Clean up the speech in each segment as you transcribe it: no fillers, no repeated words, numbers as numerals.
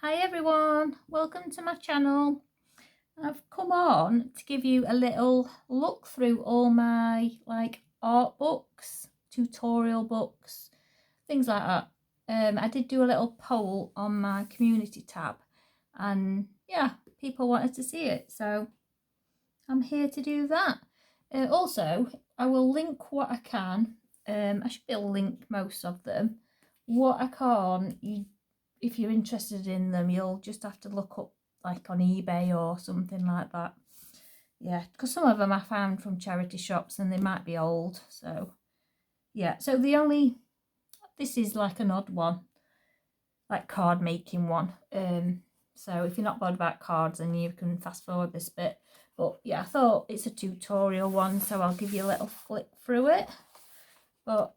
Hi everyone, welcome to my channel. I've come on to give you a little look through all my art books, tutorial books, things like that. I did do a little poll on my community tab and yeah, people wanted to see it, so I'm here to do that. Also, I will link what I can. I should be able to link most of them. What I can't, if you're interested in them, you'll just have to look up like on eBay or something like that. Yeah, because some of them I found from charity shops and they might be old. So yeah, so this is like an odd one, like card making one. So if you're not bothered about cards, then you can fast forward this bit. But yeah, I thought it's a tutorial one, so I'll give you a little flick through it. But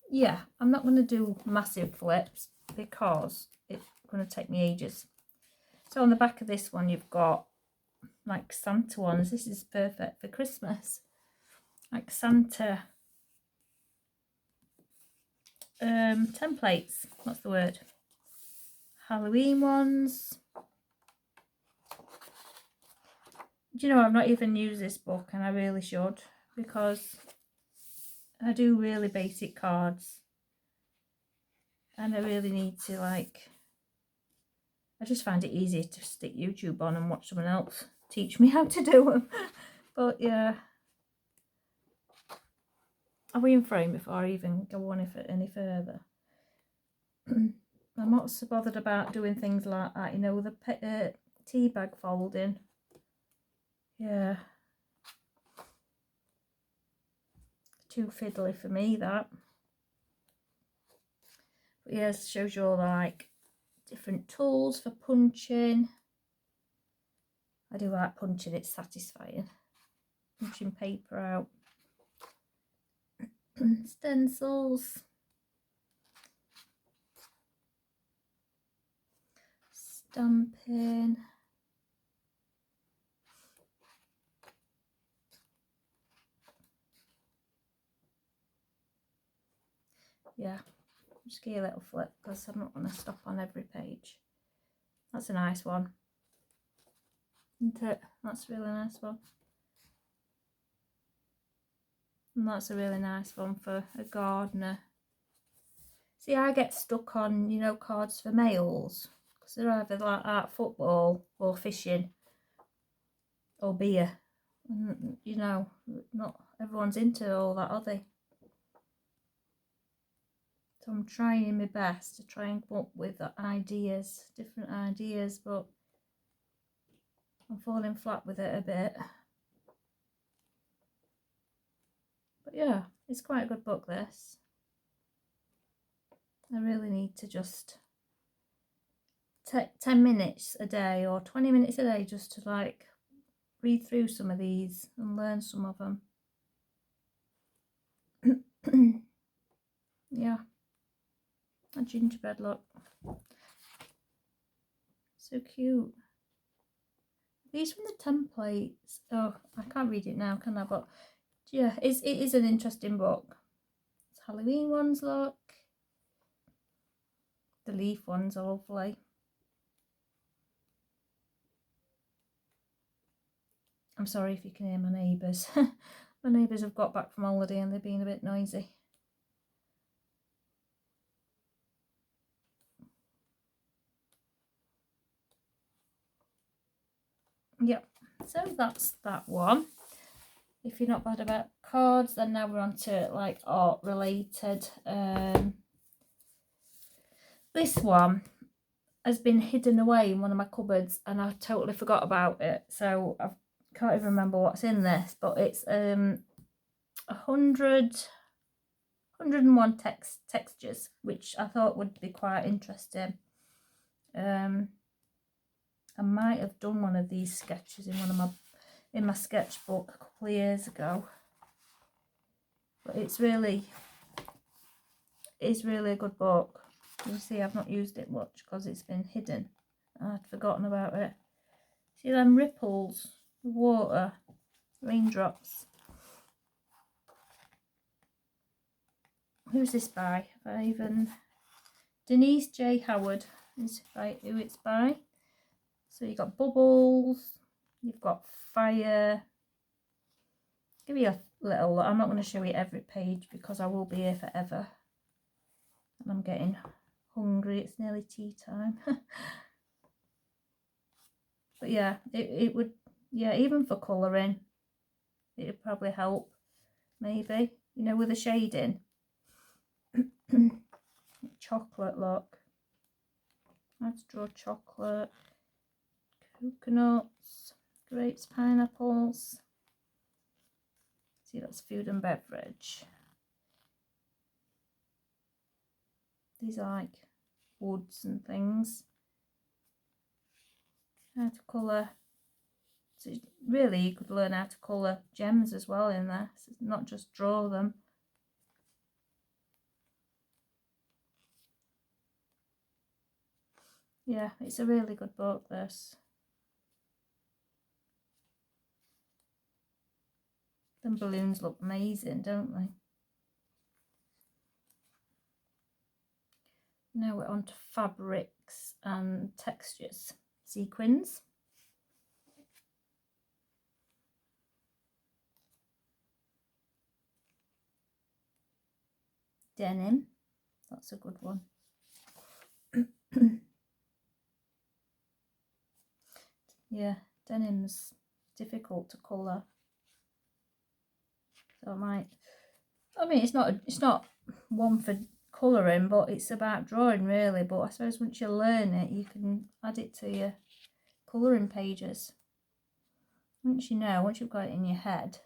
yeah, I'm not going to do massive flips because it's going to take me ages. So on the back of this one, you've got like Santa ones. This is perfect for Christmas. Like Santa templates. What's the word? Halloween ones. Do you know, I've not even used this book and I really should, because I do really basic cards and I really need to I just find it easier to stick YouTube on and watch someone else teach me how to do them. But yeah, I'll be in frame before I even go on any further. I'm not so bothered about doing things like that, you know, the tea bag folding. Yeah, too fiddly for me, that. But yeah, it shows you all like different tools for punching. I do like punching, it's satisfying. Punching paper out. Stencils. Stamping. Yeah, just give you a little flip because I'm not going to stop on every page. That's a nice one, isn't it? That's a really nice one. And that's a really nice one for a gardener. See, I get stuck on, you know, cards for males because they're either like art, football or fishing or beer. And, you know, not everyone's into all that, are they? So I'm trying my best to try and come up with ideas, different ideas, but I'm falling flat with it a bit. But yeah, it's quite a good book, this. I really need to just take 10 minutes a day or 20 minutes a day just to like read through some of these and learn some of them. Yeah, a gingerbread, look. So cute. These from the templates. Oh, I can't read it now, can I? But yeah, it is an interesting book. It's Halloween ones, look. The leaf ones are lovely. I'm sorry if you can hear my neighbours. My neighbours have got back from holiday and they're being a bit noisy. Yep, so that's that one. If you're not bad about cards, then now we're on to like art related. This one has been hidden away in one of my cupboards and I totally forgot about it, so I can't even remember what's in this, but it's 101 textures, which I thought would be quite interesting. I might have done one of these sketches in my sketchbook a couple of years ago, but it's really a good book. You see, I've not used it much because it's been hidden. I'd forgotten about it. See them ripples, the water, raindrops. Who's this by? Denise J. Howard is who it's by. So you've got bubbles, you've got fire. Give you a little look. I'm not going to show you every page because I will be here forever. And I'm getting hungry. It's nearly tea time. But yeah, it would, yeah, even for colouring, it would probably help, maybe, you know, with the shading. Chocolate, look. I had to draw chocolate, coconuts, grapes, pineapples. See, that's food and beverage. These are like woods and things. How to colour. So really, you could learn how to colour gems as well in there. So not just draw them. Yeah, it's a really good book, this. Them balloons look amazing, don't they? Now we're on to fabrics and textures. Sequins. Denim. That's a good one. Yeah, denim's difficult to colour. So I might, I mean, it's not one for colouring, but it's about drawing really. But I suppose once you learn it, you can add it to your colouring pages. Once you've got it in your head.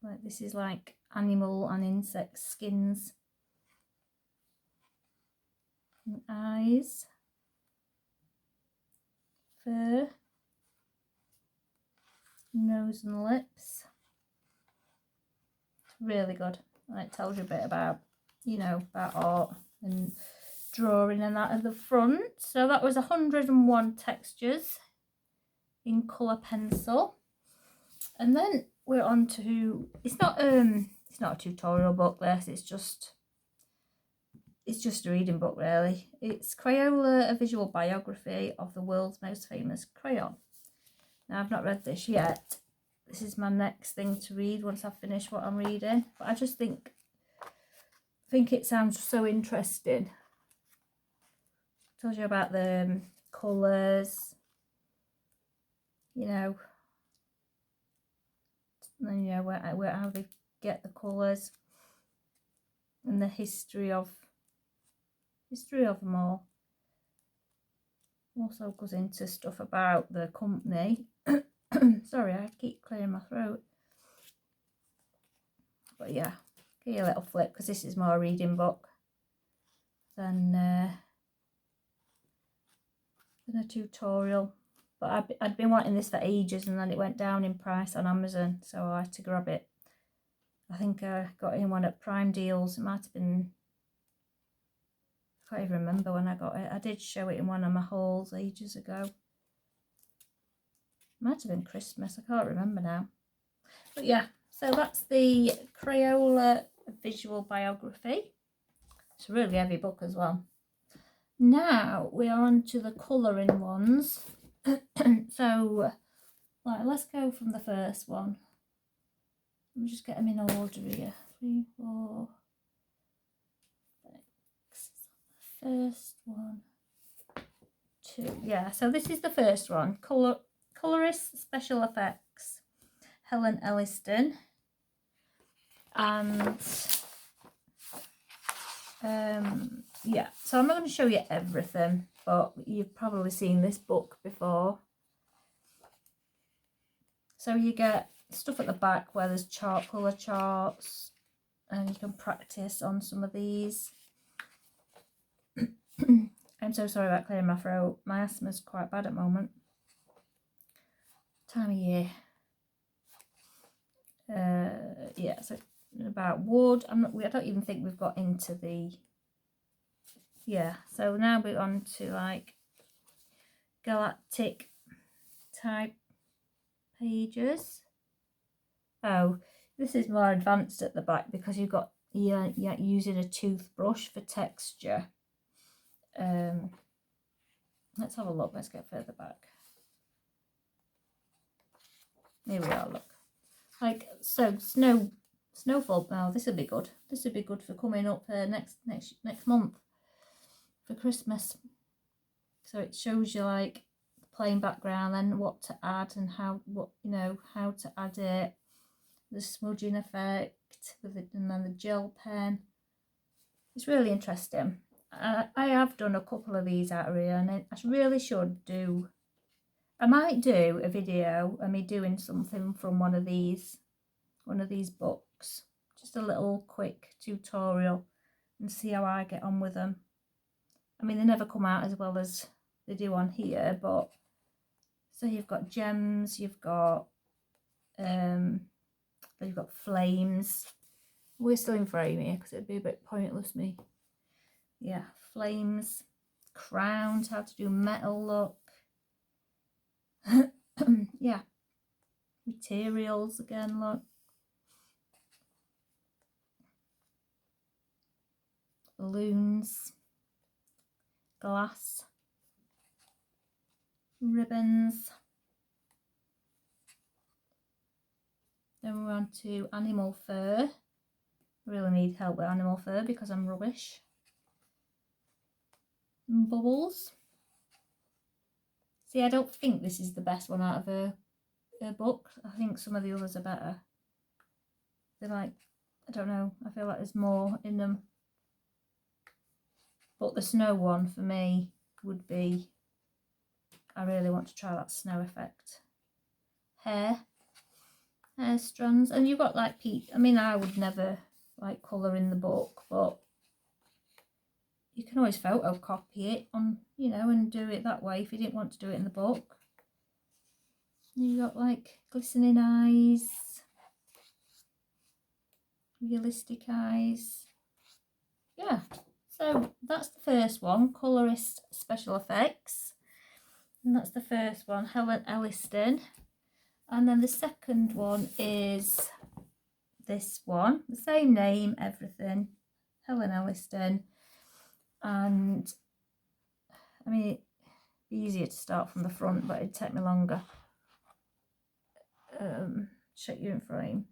Like this is like animal and insect skins. And eyes. Fur. Nose and lips. It's really good. It tells you a bit about, you know, about art and drawing and that at the front. So that was 101 textures in colour pencil. And then we're on to, it's not a tutorial book, this, it's just a reading book really. It's Crayola, a visual biography of the world's most famous crayon. Now I've not read this yet. This is my next thing to read once I've finished what I'm reading. But I just think it sounds so interesting. Tells you about the colours, you know, and you know where how they get the colours and the history of them all. Also goes into stuff about the company. Sorry, I keep clearing my throat. But yeah, give you a little flip because this is more a reading book than a tutorial. But I'd been wanting this for ages, and then it went down in price on Amazon, so I had to grab it. I think I got in one at Prime Deals. It might have been, I can't even remember when I got it. I did show it in one of my hauls ages ago. Might have been Christmas, I can't remember now. But yeah, so that's the Crayola visual biography. It's a really heavy book as well. Now we are on to the colouring ones. So, right, let's go from the first one. Let me just get them in order here. 3, 4, 6. First one, 2. Yeah, so this is the first one. Colorist Special Effects, Helen Elliston. And yeah, so I'm not going to show you everything, but you've probably seen this book before. So you get stuff at the back where there's colour charts, and you can practice on some of these. I'm so sorry about clearing my throat. My asthma's quite bad at the moment. Time of year. Yeah, so about wood. I don't even think we've got into the, yeah, so now we're on to like galactic type pages. Oh, this is more advanced at the back because you're using a toothbrush for texture. Let's have a look. Let's get further back. Here we are, look. Like, so snowfall. Now this would be good. This would be good for coming up next month for Christmas. So it shows you like the plain background and what to add and how to add it. The smudging effect with it, and then the gel pen. It's really interesting. I have done a couple of these out here, and I really should do. I might do a video of me doing something from one of these books, just a little quick tutorial, and see how I get on with them. I mean, they never come out as well as they do on here, but so you've got gems, you've got flames. We're still in frame here because it'd be a bit pointless me. Yeah, flames, crowns, how to do metal look. Yeah, materials again, look. Balloons, glass, ribbons. Then we're on to animal fur. I really need help with animal fur because I'm rubbish. And bubbles. See, I don't think this is the best one out of her book. I think some of the others are better. They're like, I don't know, I feel like there's more in them. But the snow one for me would be, I really want to try that snow effect. Hair strands, and you've got like I mean, I would never like colour in the book, but you can always photocopy it on, and do it that way if you didn't want to do it in the book. You got like glistening eyes, realistic eyes. Yeah, so that's the first one, Colorist Special Effects, and that's the first one, Helen Elliston. And then the second one is this one, the same name, everything, Helen Elliston. And I mean, it'd be easier to start from the front, but it'd take me longer. Check you in frame.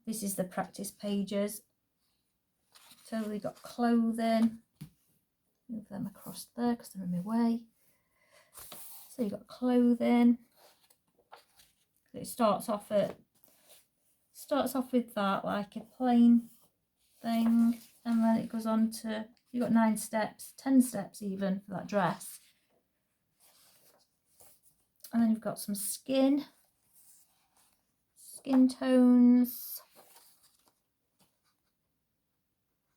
This is the practice pages. So we got clothing. Move them across there because they're in my way. So you got clothing. It starts off with that, like a plain thing, and then it goes on to, you've got 9 steps, 10 steps even for that dress. And then you've got some skin tones.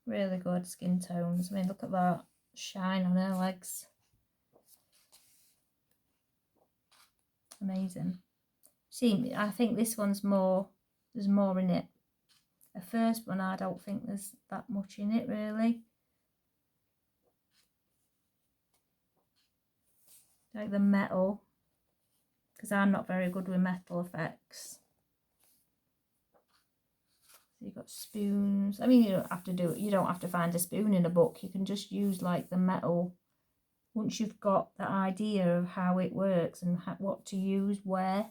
Really good skin tones. I mean, look at that shine on her legs. Amazing. See, I think this one's there's more in it. The first one, I don't think there's that much in it really. Like the metal, because I'm not very good with metal effects. So you've got spoons. I mean, you don't have to find a spoon in a book. You can just use like the metal. Once you've got the idea of how it works and what to use where,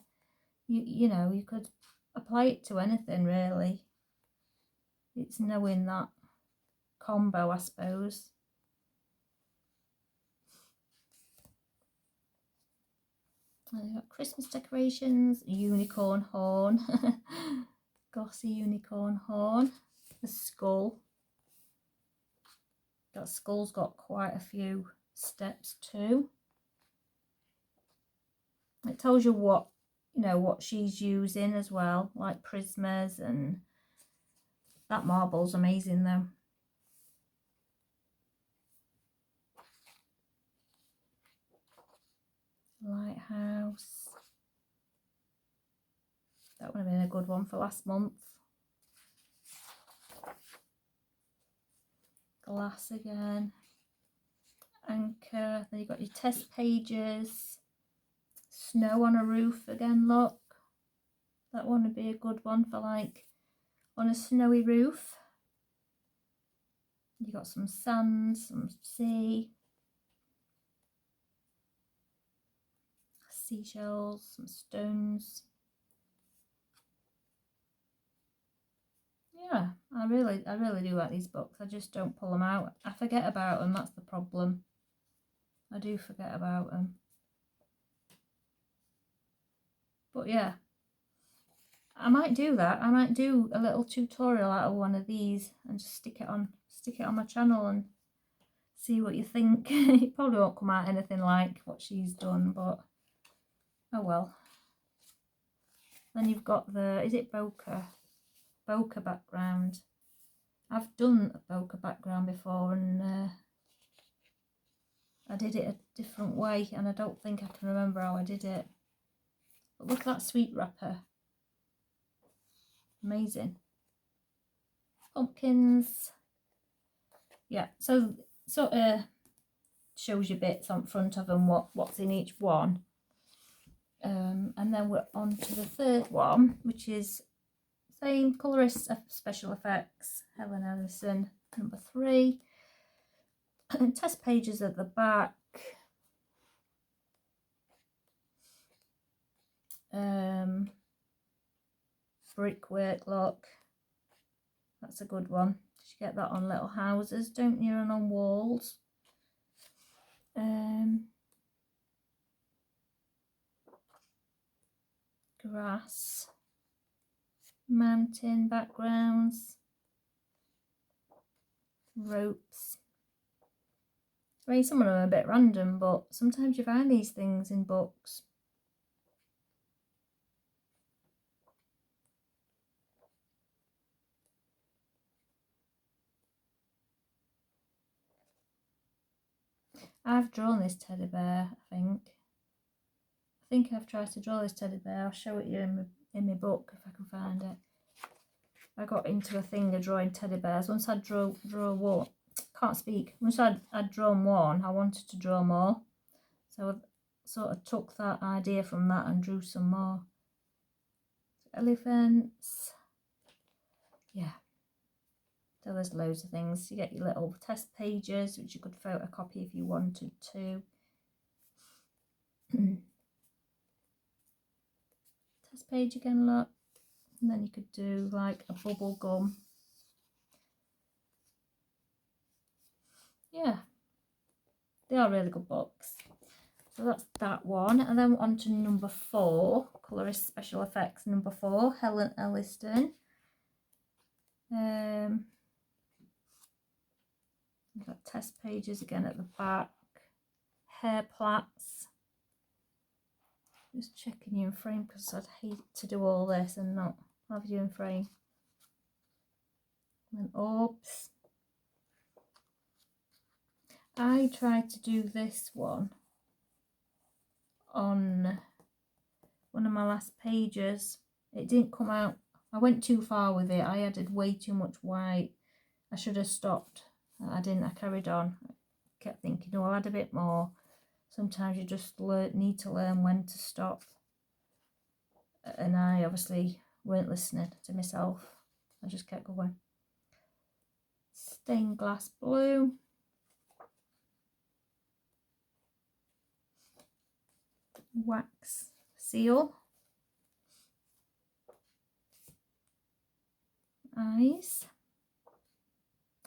you could apply it to anything really. It's knowing that combo, I suppose. And you've got Christmas decorations, unicorn horn, glossy unicorn horn, the skull. That skull's got quite a few steps too. It tells you what she's using as well, like prismas, and that marble's amazing though. Lighthouse. That would have been a good one for last month. Glass again. Anchor. Then you've got your test pages. Snow on a roof again, look. That one would be a good one for like on a snowy roof. You got some sand, some sea, seashells, some stones. Yeah, I really do like these books. I just don't pull them out. I forget about them, that's the problem. I do forget about them. But yeah, I might do that. I might do a little tutorial out of one of these and just stick it on my channel and see what you think. It probably won't come out anything like what she's done, but oh well. Then you've got the, is it bokeh background. I've done a bokeh background before, and I did it a different way, and I don't think I can remember how I did it. But look at that sweet wrapper. Amazing. Pumpkins. Yeah, so sort of shows you bits on front of them, what's in each one. And then we're on to the third one, which is same colorist special effects, Helen Ellison, number 3. Test pages at the back. Brickwork, look, that's a good one. You get that on little houses, don't you, and on walls. Grass, mountain backgrounds, ropes. I mean, some of them are a bit random, but sometimes you find these things in books. I've drawn this teddy bear, I think I've tried to draw this teddy bear. I'll show it you in my book if I can find it. I got into a thing of drawing teddy bears. Once I draw one, can't speak. Once I'd drawn one, I wanted to draw more. So I sort of took that idea from that and drew some more. Elephants. Yeah. So there's loads of things. You get your little test pages, which you could photocopy if you wanted to. Test page again, look. And then you could do like a bubble gum. Yeah, they are really good books. So that's that one. And then on to number 4, colorist special effects number 4, Helen Ellison. We've got test pages again at the back. Hair plaits. Just checking you in frame because I'd hate to do all this and not have you in frame. And orbs. I tried to do this one on one of my last pages. It didn't come out. I went too far with it. I added way too much white. I should have stopped. I didn't. I carried on. I kept thinking, oh, I'll add a bit more. Sometimes you just need to learn when to stop. And I obviously weren't listening to myself. I just kept going. Stained glass blue. Wax seal. Eyes.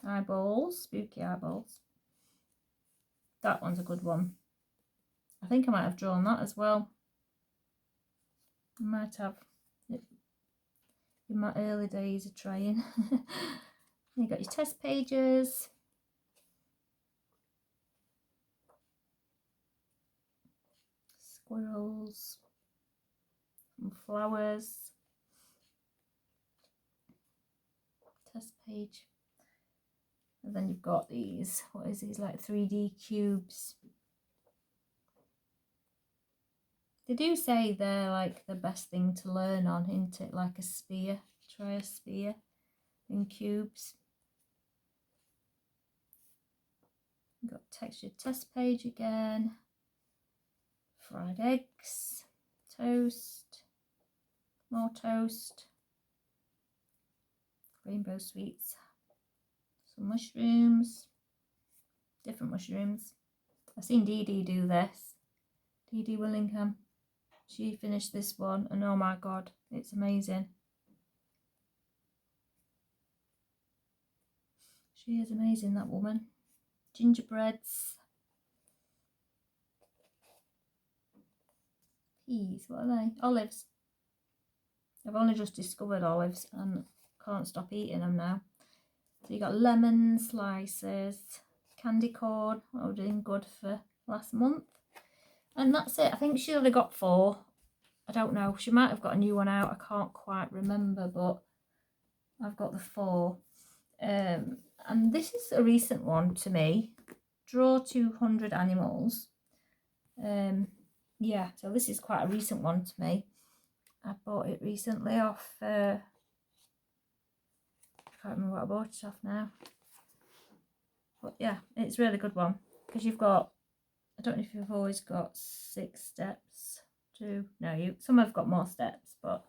Eyeballs. Spooky eyeballs. That one's a good one. I think I might have drawn that as well. I might have it in my early days of trying. You got your test pages. Squirrels. Some flowers. Test page. And then you've got these, what is these, like 3D cubes. They do say they're like the best thing to learn on, isn't it? Like a sphere. Try a sphere in cubes. You've got textured test page again. Fried eggs. Toast. More toast. Rainbow sweets. some mushrooms, different mushrooms. I've seen Dee Dee do this. Dee Dee Willingham. She finished this one and oh my god, it's amazing. She is amazing, that woman. Gingerbreads. Peas, what are they? Olives. I've only just discovered olives and can't stop eating them now. So you got lemon slices, candy corn, I was doing good for last month. And that's it. I think she only got 4. I don't know. She might have got a new one out. I can't quite remember, but I've got the 4. And this is a recent one to me. Draw 200 animals. Yeah, so this is quite a recent one to me. I bought it recently off, I can't remember what I bought it off now. But yeah, it's a really good one. Because you've got, I don't know if you've always got 6 steps. No, some have got more steps, but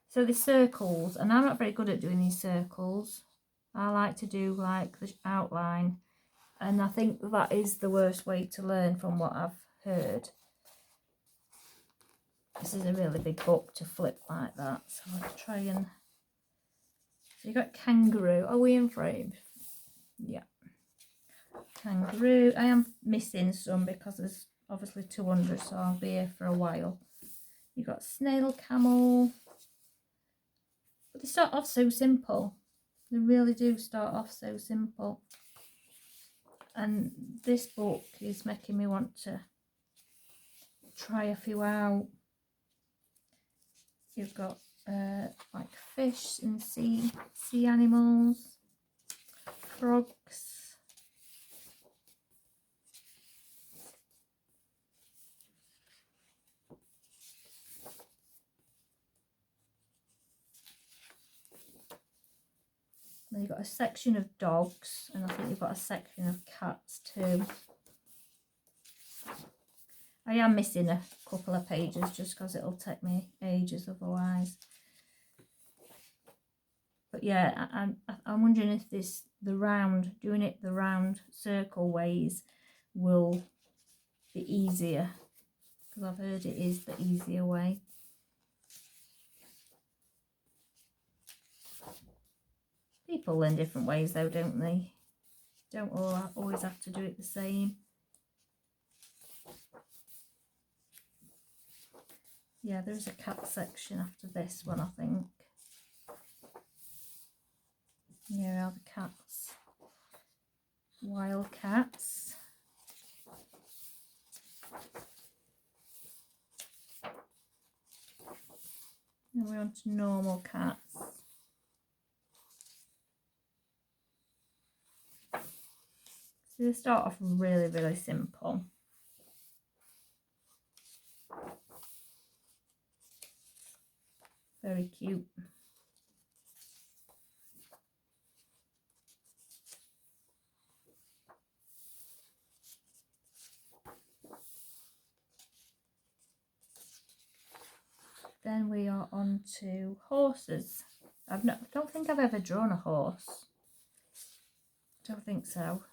so the circles, and I'm not very good at doing these circles. I like to do like the outline, and I think that is the worst way to learn from what I've heard. This is a really big book to flip like that, so I'll try and... So you got kangaroo. Are we in frame? Yeah. Kangaroo. I am missing some because there's obviously 200, so I'll be here for a while. You got snail camel. But they start off so simple. They really do start off so simple. And this book is making me want to try a few out. You've got like fish and sea animals, frogs. Then you've got a section of dogs, and I think you've got a section of cats too. I am missing a couple of pages just because it'll take me ages otherwise. But yeah, I'm wondering if doing it the round circle ways will be easier, because I've heard it is the easier way. People learn different ways though, don't they? Don't all always have to do it the same. Yeah, there's a cat section after this one, I think. Here are the cats. Wild cats. And we're on to normal cats. So they start off really, really simple. Very cute. Then we are on to horses. I don't think I've ever drawn a horse. Don't think so.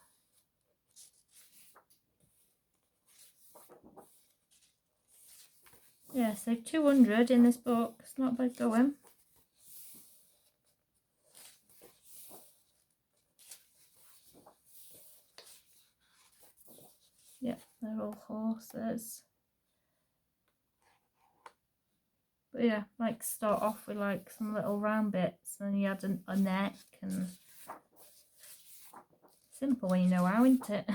Yeah, so 200 in this book. It's not bad going. Yeah, they're all horses. But yeah, like start off with like some little round bits, and you add a neck, and simple when you know how, isn't it?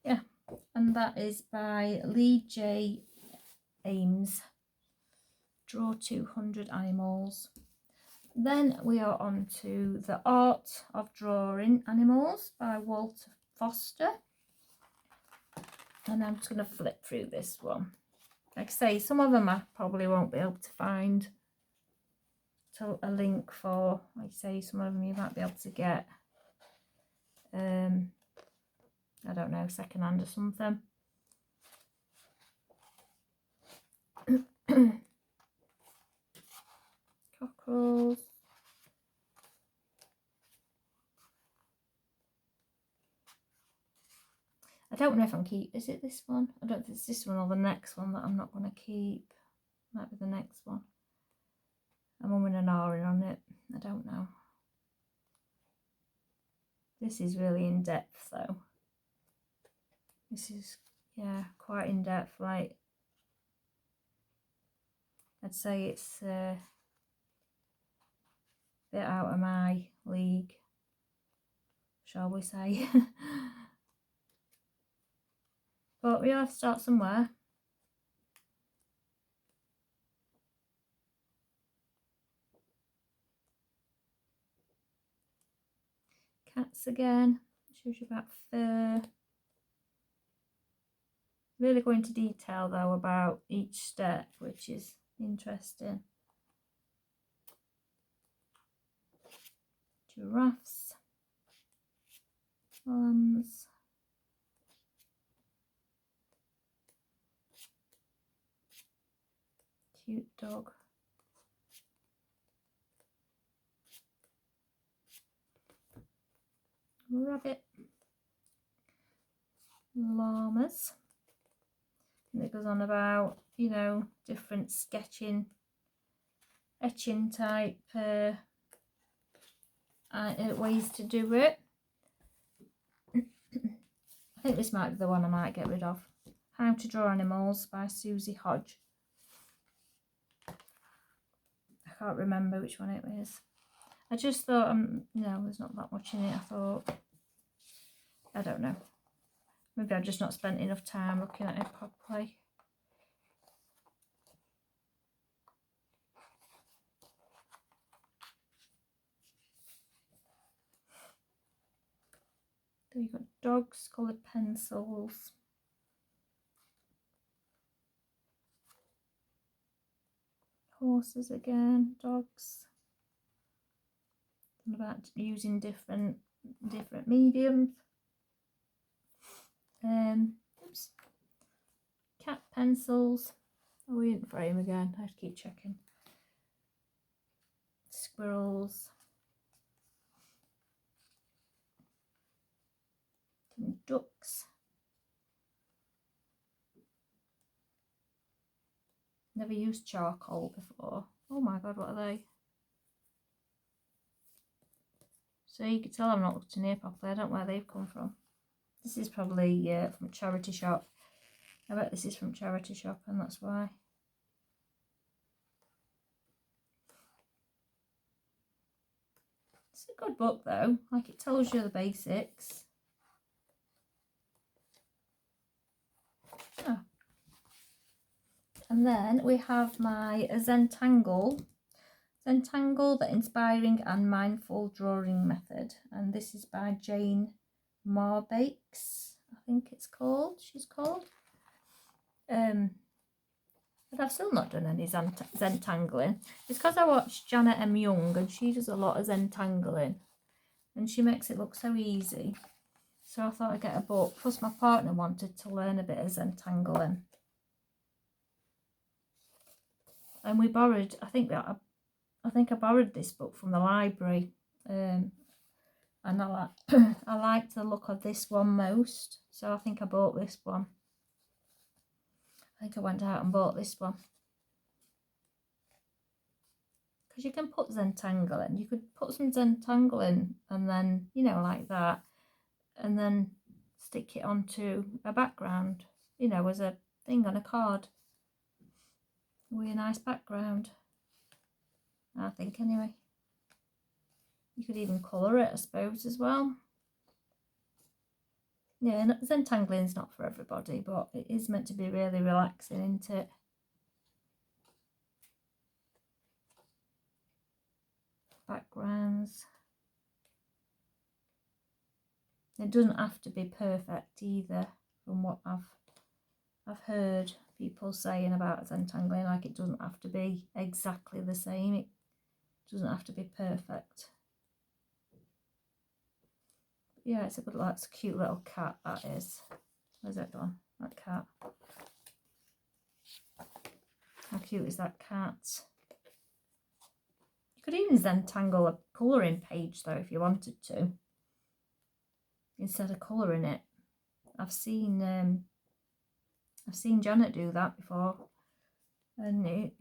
Yeah, and that is by Lee J. Ames. Draw 200 animals. Then we are on to The Art of Drawing Animals by Walter Foster. And I'm just going to flip through this one. Like I say, some of them I probably won't be able to find a link for. Like I say, some of them you might be able to get, I don't know, secondhand or something. Cockerels. I don't know if I'm keep. Is it this one? I don't think it's this one or the next one that I'm not going to keep. Might be the next one. I'm umming and ahhing on it. I don't know. This is really in depth though. This is, yeah, quite in depth. Like, I'd say it's a bit out of my league, shall we say. But we have to start somewhere. Cats again. Shows you about fur. Really go into detail though about each step, which is interesting. Giraffes. Lambs. Cute dog. Rabbit. Llamas. And it goes on about, you know, different sketching, etching type ways to do it. I think this might be the one I might get rid of. How to Draw Animals by Susie Hodge. I can't remember which one it was. I just thought, no, there's not that much in it. I thought, I don't know. Maybe I've just not spent enough time looking at it properly. There you've got dogs, coloured pencils. Horses again, dogs. And about using different mediums. Oops. Cat pencils. Oh, we didn't frame again. I have to keep checking. Squirrels. Some ducks. Never used charcoal before. Oh my god, what are they? So you can tell I'm not looked in here properly. I don't know where they've come from. This is probably from a charity shop. I bet this is from charity shop and that's why. It's a good book though. Like, it tells you the basics. Oh. And then we have my Zentangle. Zentangle, the Inspiring and Mindful Drawing Method. And this is by Jane Marbakes, I think it's called. She's called. But I've still not done any Zentangling. It's because I watched Janet M. Young and she does a lot of Zentangling. And she makes it look so easy. So I thought I'd get a book. Plus my partner wanted to learn a bit of Zentangling. And we borrowed, I think I borrowed this book from the library. And I liked the look of this one most. So I think I bought this one. I think I went out and bought this one. Because you can put Zentangling. You could put some Zentangling and then, you know, like that. And then stick it onto a background, you know, as a thing on a card. With a nice background. I think anyway. You could even colour it, I suppose, as well. Yeah, Zentangling is not for everybody, but it is meant to be really relaxing, isn't it? Backgrounds. It doesn't have to be perfect either, from what I've heard people saying about Zentangling. Like, it doesn't have to be exactly the same. It doesn't have to be perfect. Yeah, it's a good, that's a cute little cat, that is. Where's it gone? That cat. How cute is that cat? You could even Zentangle a colouring page though if you wanted to. Instead of colouring it. I've seen Janet do that before, and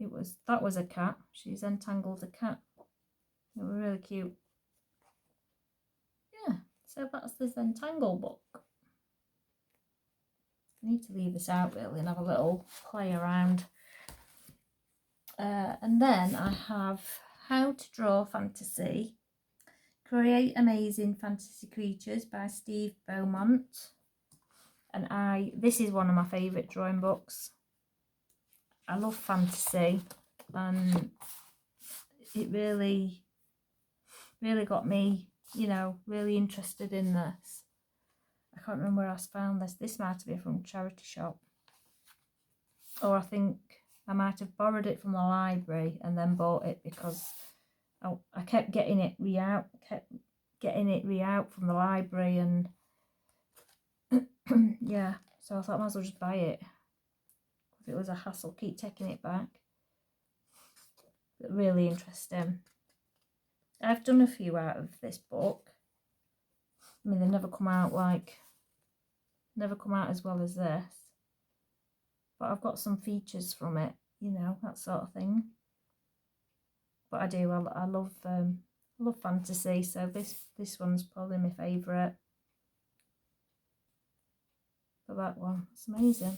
that was a cat. She's entangled a cat. They were really cute. Yeah, so that's this Entangle book. I need to leave this out really and have a little play around. And then I have How to Draw Fantasy, Create Amazing Fantasy Creatures by Steve Beaumont. And this is one of my favourite drawing books. I love fantasy, and it really got me, you know, really interested in this. I can't remember where I found this. This might have been from charity shop, or I think I might have borrowed it from the library and then bought it because I kept getting it re-out from the library, and yeah, so I thought I might as well just buy it. If it was a hassle, keep taking it back. But really interesting. I've done a few out of this book. I mean, they've never come out as well as this. But I've got some features from it, you know, that sort of thing. But I love fantasy, so this one's probably my favourite. But that one, it's amazing.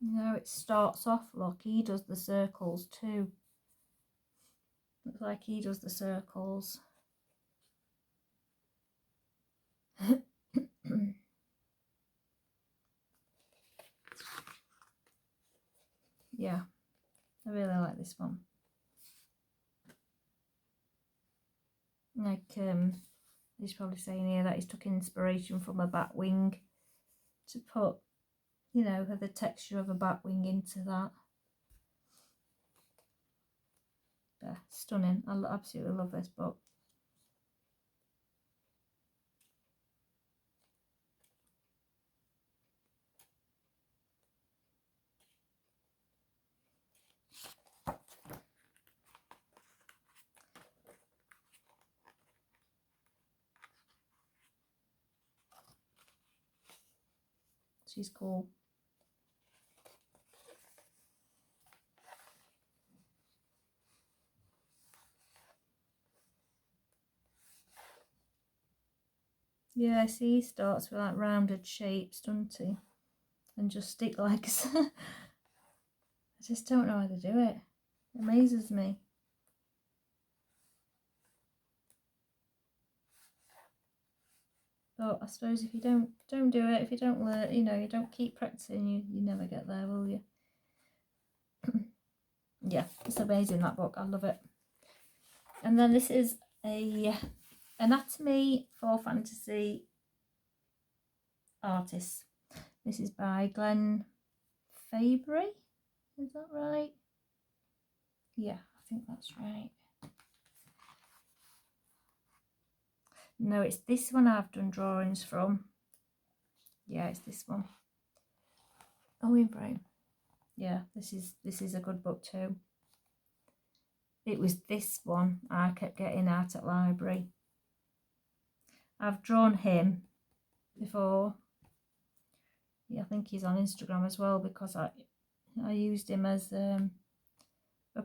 You know, it starts off, look, he does the circles too. Looks like he does the circles. Yeah, I really like this one. Like, he's probably saying here that he's took inspiration from a bat wing to put, you know, the texture of a bat wing into that. Yeah, stunning. I absolutely love this book. She's cool. Yeah, see, he starts with like rounded shapes, doesn't he? And just stick legs. I just don't know how to do it. It amazes me. But I suppose if you don't do it, if you don't learn, you know, you don't keep practicing, you never get there, will you? Yeah, it's amazing, that book. I love it. And then this is a Anatomy for Fantasy Artists. This is by Glenn Fabry. Is that right? Yeah, I think that's right. No, it's this one I've done drawings from. Yeah, it's this one. Owen Brown. Yeah, this is a good book too. It was this one I kept getting out at library. I've drawn him before. Yeah, I think he's on Instagram as well, because I used him as a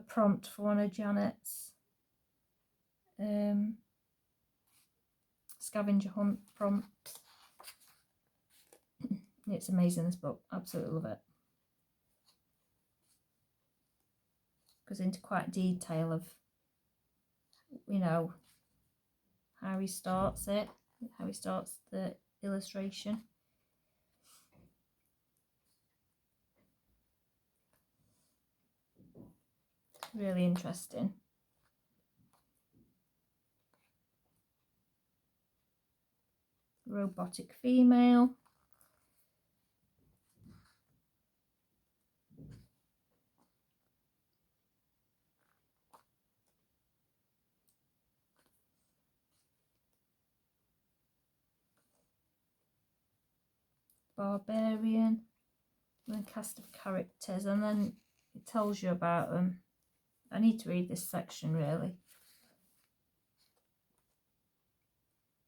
prompt for one of Janet's scavenger hunt prompts. It's amazing, this book. Absolutely love it. Goes into quite detail of, you know, how he starts it, how he starts the illustration. Really interesting. Robotic female. Barbarian. And a cast of characters, and then it tells you about them. I need to read this section really.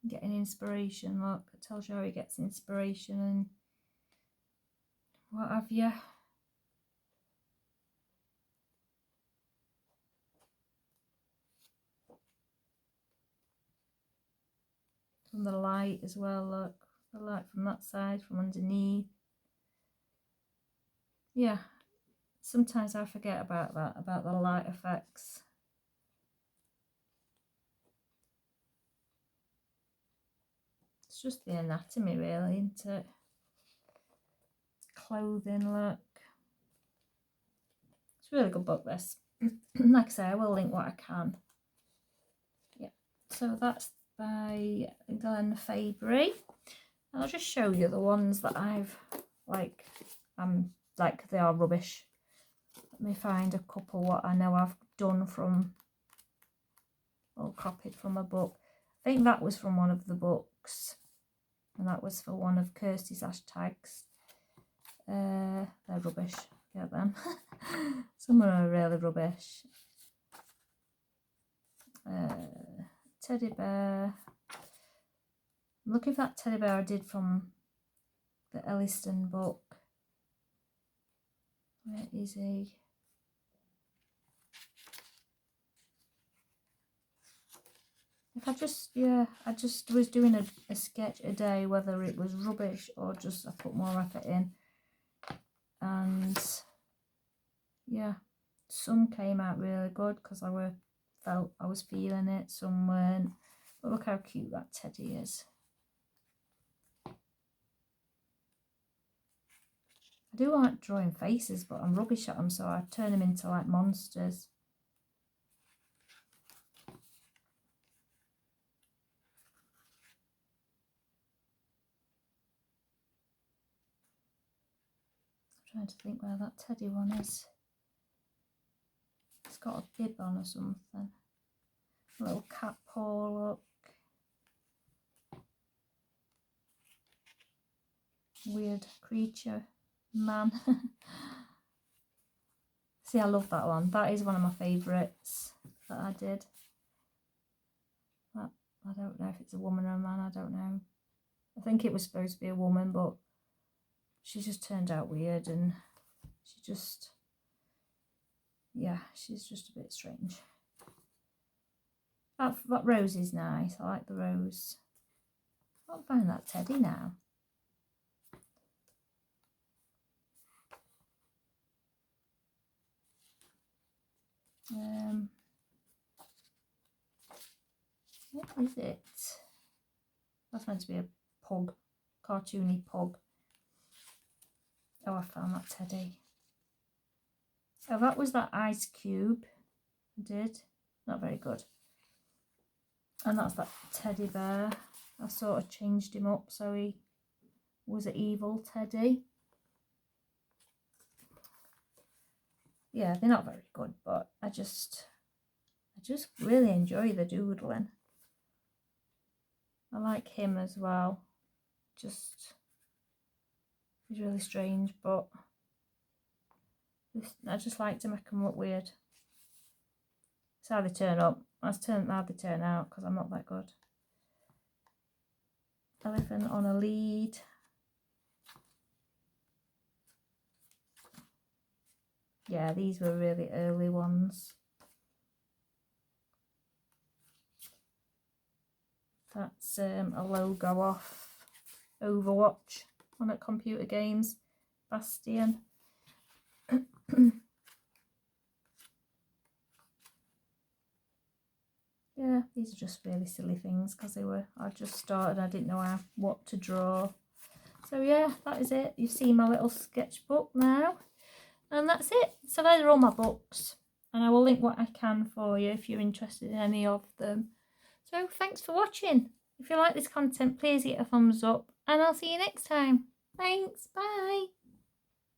Getting inspiration, look, it tells you how he gets inspiration and what have you. From the light as well, look, the light from that side, from underneath. Yeah, sometimes I forget about that, about the light effects. It's just the anatomy really, isn't it? Clothing, look. It's a really good book, this. Like I say, I will link what I can. Yeah, so that's by Glenn Fabry. I'll just show you the ones that I've like they are rubbish. Let me find a couple what I know I've done from or copied from a book. I think that was from one of the books, and that was for one of Kirsty's hashtags. They're rubbish. Get them. Some are really rubbish. Teddy bear. I'm looking for that teddy bear I did from the Elliston book. Where is he? If I just, yeah, I just was doing a sketch a day, whether it was rubbish or just I put more effort in. And yeah, some came out really good because felt I was feeling it, some weren't. But look how cute that teddy is. I do like drawing faces, but I'm rubbish at them, so I turn them into like monsters. I'm trying to think where that teddy one is. It's got a bib on or something. A little cat paw, look. Weird creature man. See, I love that one. That is one of my favourites that I did. That, I don't know if it's a woman or a man, I don't know. I think it was supposed to be a woman, but she just turned out weird, and she just, yeah, she's just a bit strange. That rose is nice. I like the rose. I can't find that teddy now. What is it? That's meant to be a pug, cartoony pug. Oh, I found that teddy. Oh, that was that ice cube I did. Not very good. And that's that teddy bear. I sort of changed him up so he was an evil teddy. Yeah, they're not very good, but I just really enjoy the doodling. I like him as well. Just, he's really strange, but I just like to make them look weird. It's how they turn up. That's how they turn out, because I'm not that good. Elephant on a lead. Yeah, these were really early ones. That's a logo off Overwatch, one at Computer Games, Bastion. Yeah, these are just really silly things because I just started, I didn't know what to draw. So yeah, that is it. You've seen my little sketchbook now. And that's it. So those are all my books. And I will link what I can for you if you're interested in any of them. So thanks for watching. If you like this content, please hit a thumbs up. And I'll see you next time. Thanks. Bye.